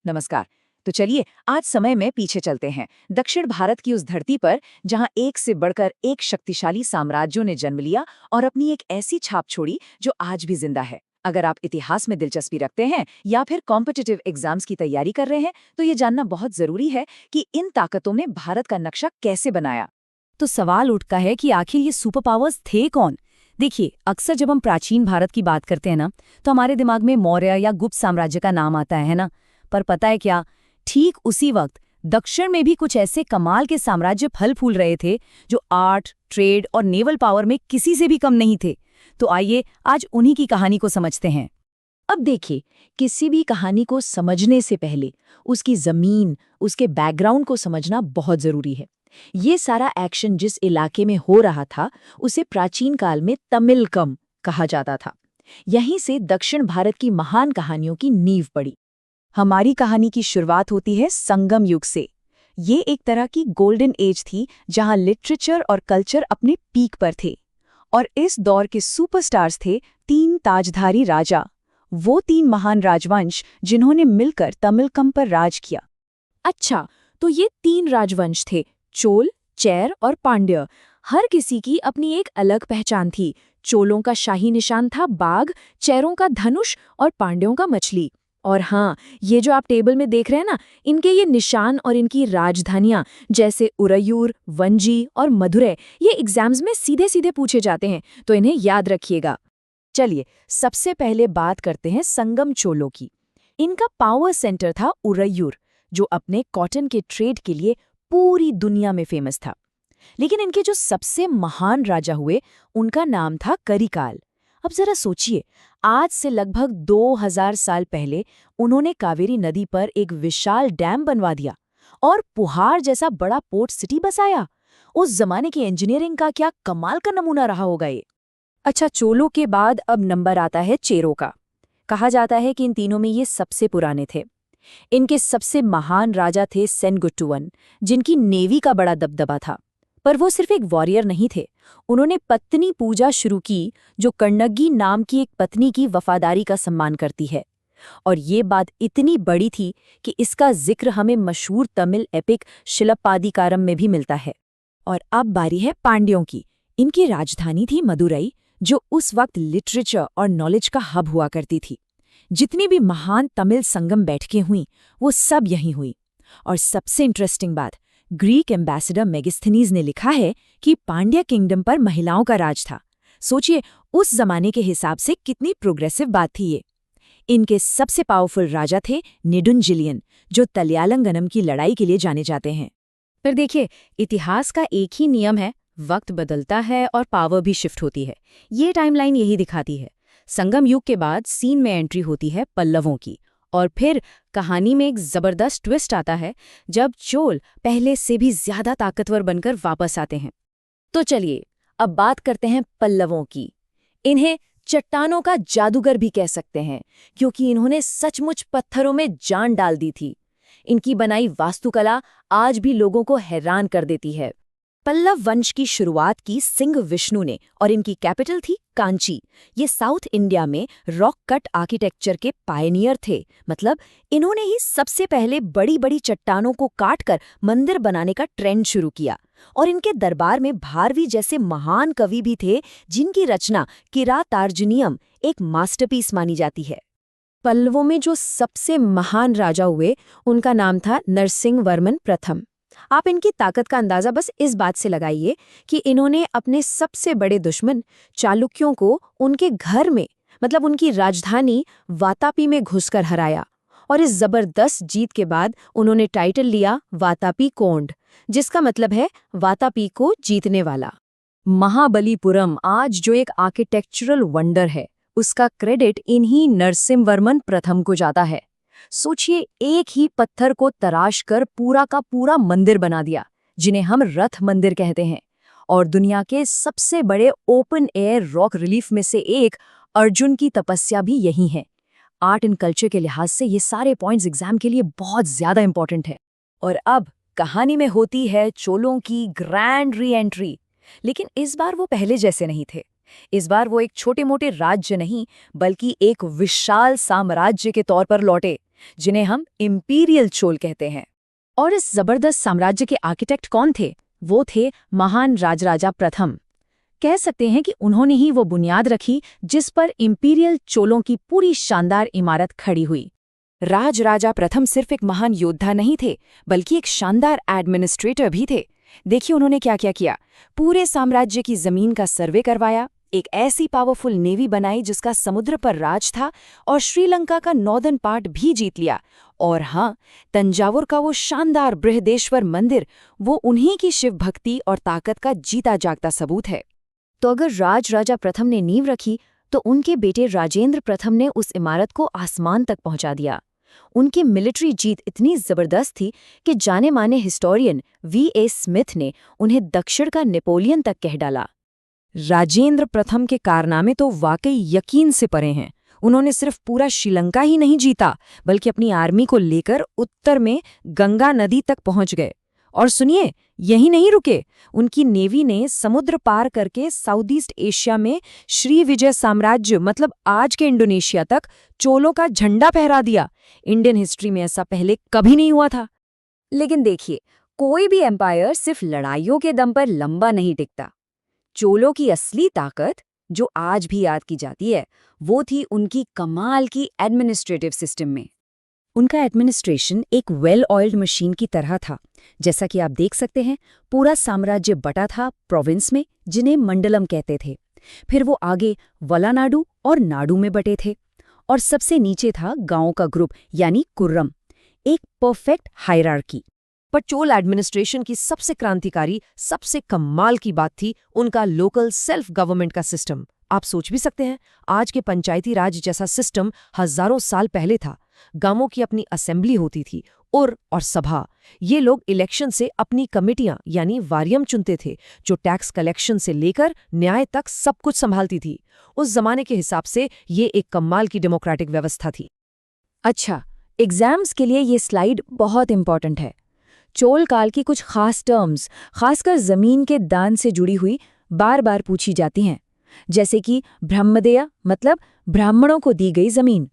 नमस्कार। तो चलिए आज समय में पीछे चलते हैं दक्षिण भारत की उस धरती पर जहां एक से बढ़कर एक शक्तिशाली साम्राज्यों ने जन्म लिया और अपनी एक ऐसी छाप छोड़ी जो आज भी जिंदा है। अगर आप इतिहास में दिलचस्पी रखते हैं या फिर कॉम्पिटिटिव एग्जाम्स की तैयारी कर रहे हैं तो ये जानना बहुत जरूरी है कि इन ताकतों ने भारत का नक्शा कैसे बनाया। तो सवाल उठता है कि आखिर ये सुपर पावर्स थे कौन। देखिए, अक्सर जब हम प्राचीन भारत की बात करते हैं ना, तो हमारे दिमाग में मौर्य या गुप्त साम्राज्य का नाम आता है ना। पर पता है क्या, ठीक उसी वक्त दक्षिण में भी कुछ ऐसे कमाल के साम्राज्य फल फूल रहे थे जो आर्ट, ट्रेड और नेवल पावर में किसी से भी कम नहीं थे। तो आइए आज उन्हीं की कहानी को समझते हैं। अब देखिए, किसी भी कहानी को समझने से पहले उसकी जमीन, उसके बैकग्राउंड को समझना बहुत जरूरी है। ये सारा एक्शन जिस इलाके में हो रहा था उसे प्राचीन काल में तमिलकम कहा जाता था। यहीं से दक्षिण भारत की महान कहानियों की नींव पड़ी। हमारी कहानी की शुरुआत होती है संगम युग से। ये एक तरह की गोल्डन एज थी जहां लिटरेचर और कल्चर अपने पीक पर थे। और इस दौर के सुपरस्टार्स थे 3 ताजधारी राजा, वो 3 महान राजवंश जिन्होंने मिलकर तमिलकम पर राज किया। अच्छा, तो ये 3 राजवंश थे, चोल, चेर और पांड्य। हर किसी की अपनी एक अलग पहचान थी। चोलों का शाही निशान था बाघ, चेरों का धनुष और पांड्यों का मछली। और हाँ, ये जो आप टेबल में देख रहे हैं ना, इनके ये निशान और इनकी राजधानियां जैसे उरयूर, वंजी और मदुरै, ये एग्जाम्स में सीधे सीधे पूछे जाते हैं, तो इन्हें याद रखिएगा। चलिए, सबसे पहले बात करते हैं संगम चोलों की। इनका पावर सेंटर था उरयूर, जो अपने कॉटन के ट्रेड के लिए पूरी दुनिया में फेमस था। लेकिन इनके जो सबसे महान राजा हुए, उनका नाम था करिकाल। अब जरा सोचिए, आज से लगभग 2000 साल पहले उन्होंने कावेरी नदी पर एक विशाल डैम बनवा दिया और पुहार जैसा बड़ा पोर्ट सिटी बसाया। उस जमाने की इंजीनियरिंग का क्या कमाल का नमूना रहा होगा ये। अच्छा, चोलों के बाद अब नंबर आता है चेरों का। कहा जाता है कि इन तीनों में ये सबसे पुराने थे। इनके सबसे महान राजा थे सेनगुट्टुवन, जिनकी नेवी का बड़ा दबदबा था। पर वो सिर्फ एक वॉरियर नहीं थे, उन्होंने पत्नी पूजा शुरू की, जो कन्नगी नाम की एक पत्नी की वफादारी का सम्मान करती है। और ये बात इतनी बड़ी थी कि इसका जिक्र हमें मशहूर तमिल एपिक शिलप्पादिकारम में भी मिलता है। और अब बारी है पांड्यों की। इनकी राजधानी थी मदुरई, जो उस वक्त लिटरेचर और नॉलेज का हब हुआ करती थी। जितनी भी महान तमिल संगम बैठकें हुईं, वो सब यहीं हुई। और सबसे इंटरेस्टिंग बात, ग्रीक एम्बेसडर मेगिस्थनीज ने लिखा है कि पांड्या किंगडम पर महिलाओं का राज था। सोचिए, उस जमाने के हिसाब से कितनी प्रोग्रेसिव बात थी ये। इनके सबसे पावरफुल राजा थे नेडुंजिलियन, जो तलयालंगनम की लड़ाई के लिए जाने जाते हैं। पर देखिए, इतिहास का एक ही नियम है, वक्त बदलता है और पावर भी शिफ्ट होती है। ये टाइमलाइन यही दिखाती है। संगम युग के बाद सीन में एंट्री होती है पल्लवों की। और फिर कहानी में एक जबरदस्त ट्विस्ट आता है जब चोल पहले से भी ज्यादा ताकतवर बनकर वापस आते हैं। तो चलिए, अब बात करते हैं पल्लवों की। इन्हें चट्टानों का जादूगर भी कह सकते हैं, क्योंकि इन्होंने सचमुच पत्थरों में जान डाल दी थी। इनकी बनाई वास्तुकला आज भी लोगों को हैरान कर देती है। पल्लव वंश की शुरुआत की सिंह विष्णु ने और इनकी कैपिटल थी कांची। ये साउथ इंडिया में रॉक कट आर्किटेक्चर के पायनियर थे। मतलब इन्होंने ही सबसे पहले बड़ी बड़ी चट्टानों को काटकर मंदिर बनाने का ट्रेंड शुरू किया। और इनके दरबार में भारवी जैसे महान कवि भी थे, जिनकी रचना किरातार्जुनीयम एक मास्टरपीस मानी जाती है। पल्लवों में जो सबसे महान राजा हुए, उनका नाम था नरसिंहवर्मन प्रथम। आप इनकी ताकत का अंदाजा बस इस बात से लगाइए कि इन्होंने अपने सबसे बड़े दुश्मन चालुक्यों को उनके घर में, मतलब उनकी राजधानी वातापी में घुसकर हराया। और इस जबरदस्त जीत के बाद उन्होंने टाइटल लिया वातापी कोंड, जिसका मतलब है वातापी को जीतने वाला। महाबलीपुरम आज जो एक आर्किटेक्चरल वंडर है, उसका क्रेडिट इन्हीं नरसिंहवर्मन प्रथम को जाता है। सोचिए, एक ही पत्थर को तराश कर पूरा का पूरा मंदिर बना दिया, जिन्हें हम रथ मंदिर कहते हैं। और दुनिया के सबसे बड़े ओपन एयर रॉक रिलीफ में से एक अर्जुन की तपस्या भी यही है। आर्ट एंड कल्चर के लिहाज से ये सारे पॉइंट्स एग्जाम के लिए बहुत ज्यादा इंपॉर्टेंट है। और अब कहानी में होती है चोलों की ग्रैंड री एंट्री। लेकिन इस बार वो पहले जैसे नहीं थे। इस बार वो एक छोटे मोटे राज्य नहीं, बल्कि एक विशाल साम्राज्य के तौर पर लौटे, जिन्हें हम इंपीरियल चोल कहते हैं। और इस जबरदस्त साम्राज्य के आर्किटेक्ट कौन थे? वो थे महान राजराजा प्रथम। कह सकते हैं कि उन्होंने ही वो बुनियाद रखी जिस पर इंपीरियल चोलों की पूरी शानदार इमारत खड़ी हुई। राजराजा प्रथम सिर्फ एक महान योद्धा नहीं थे, बल्कि एक शानदार एडमिनिस्ट्रेटर भी थे। देखिए उन्होंने क्या क्या किया। पूरे साम्राज्य की जमीन का सर्वे करवाया, एक ऐसी पावरफुल नेवी बनाई जिसका समुद्र पर राज था, और श्रीलंका का नॉर्दर्न पार्ट भी जीत लिया। और हाँ, तंजावुर का वो शानदार बृहदेश्वर मंदिर, वो उन्हीं की शिव भक्ति और ताकत का जीता जागता सबूत है। तो अगर राजराजा प्रथम ने नींव रखी, तो उनके बेटे राजेंद्र प्रथम ने उस इमारत को आसमान तक पहुंचा दिया। उनकी मिलिट्री जीत इतनी जबरदस्त थी कि जाने माने हिस्टोरियन V.A. स्मिथ ने उन्हें दक्षिण का नेपोलियन तक कह डाला। राजेंद्र प्रथम के कारनामे तो वाकई यकीन से परे हैं। उन्होंने सिर्फ पूरा श्रीलंका ही नहीं जीता, बल्कि अपनी आर्मी को लेकर उत्तर में गंगा नदी तक पहुंच गए। और सुनिए, यही नहीं रुके, उनकी नेवी ने समुद्र पार करके साउथ ईस्ट एशिया में श्री विजय साम्राज्य मतलब आज के इंडोनेशिया तक चोलों का झंडा फहरा दिया। इंडियन हिस्ट्री में ऐसा पहले कभी नहीं हुआ था। लेकिन देखिए, कोई भी एम्पायर सिर्फ लड़ाइयों के दम पर लंबा नहीं टिकता। चोलों की असली ताकत, जो आज भी याद की जाती है, वो थी उनकी कमाल की एडमिनिस्ट्रेटिव सिस्टम में। उनका एडमिनिस्ट्रेशन एक वेल ऑयल्ड मशीन की तरह था। जैसा कि आप देख सकते हैं, पूरा साम्राज्य बटा था प्रोविंस में, जिन्हें मंडलम कहते थे। फिर वो आगे वलानाडु और नाडु में बटे थे, और सबसे नीचे था गांवों का ग्रुप यानी कुर्रम। एक परफेक्ट हायरार्की। पर चोल एडमिनिस्ट्रेशन की सबसे क्रांतिकारी, सबसे कमाल की बात थी उनका लोकल सेल्फ गवर्नमेंट का सिस्टम। आप सोच भी सकते हैं, आज के पंचायती राज जैसा सिस्टम हजारों साल पहले था। गांवों की अपनी असेंबली होती थी और सभा। ये लोग इलेक्शन से अपनी कमिटियां यानी वारियम चुनते थे, जो टैक्स कलेक्शन से लेकर न्याय तक सब कुछ संभालती थी। उस जमाने के हिसाब से ये एक कमाल की डेमोक्रेटिक व्यवस्था थी। अच्छा, एग्जाम्स के लिए ये स्लाइड बहुत इंपॉर्टेंट है। चोल काल की कुछ खास टर्म्स, खासकर जमीन के दान से जुड़ी हुई, बार बार पूछी जाती हैं। जैसे कि ब्रह्मदेय मतलब ब्राह्मणों को दी गई जमीन,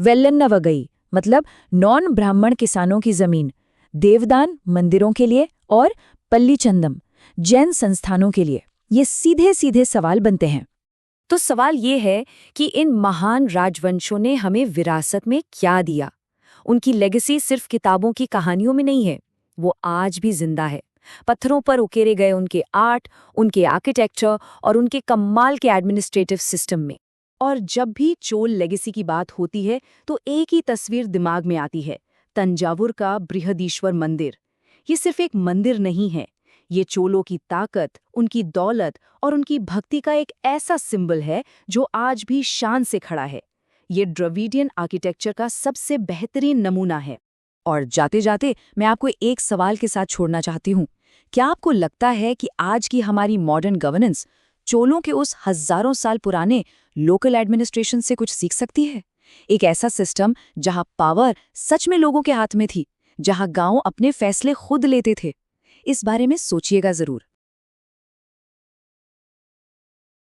वेल्लन्नवगई मतलब नॉन ब्राह्मण किसानों की जमीन, देवदान मंदिरों के लिए, और पल्लीचंदम जैन संस्थानों के लिए। ये सीधे सीधे सवाल बनते हैं। तो सवाल ये है कि इन महान राजवंशों ने हमें विरासत में क्या दिया? उनकी लेगेसी सिर्फ किताबों की कहानियों में नहीं है, वो आज भी जिंदा है। पत्थरों पर उकेरे गए उनके आर्ट, उनके आर्किटेक्चर और उनके कमाल के एडमिनिस्ट्रेटिव सिस्टम में। और जब भी चोल लेगेसी की बात होती है तो एक ही तस्वीर दिमाग में आती है, तंजावुर का बृहदीश्वर मंदिर। ये सिर्फ एक मंदिर नहीं है, ये चोलों की ताकत, उनकी दौलत और उनकी भक्ति का एक ऐसा सिंबल है जो आज भी शान से खड़ा है। ये द्रविडियन आर्किटेक्चर का सबसे बेहतरीन नमूना है। और जाते जाते मैं आपको एक सवाल के साथ छोड़ना चाहती हूँ। क्या आपको लगता है कि आज की हमारी मॉडर्न गवर्नेंस चोलों के उस हजारों साल पुराने लोकल एडमिनिस्ट्रेशन से कुछ सीख सकती है? एक ऐसा सिस्टम जहां पावर सच में लोगों के हाथ में थी, जहां गांव अपने फैसले खुद लेते थे। इस बारे में सोचिएगा जरूर।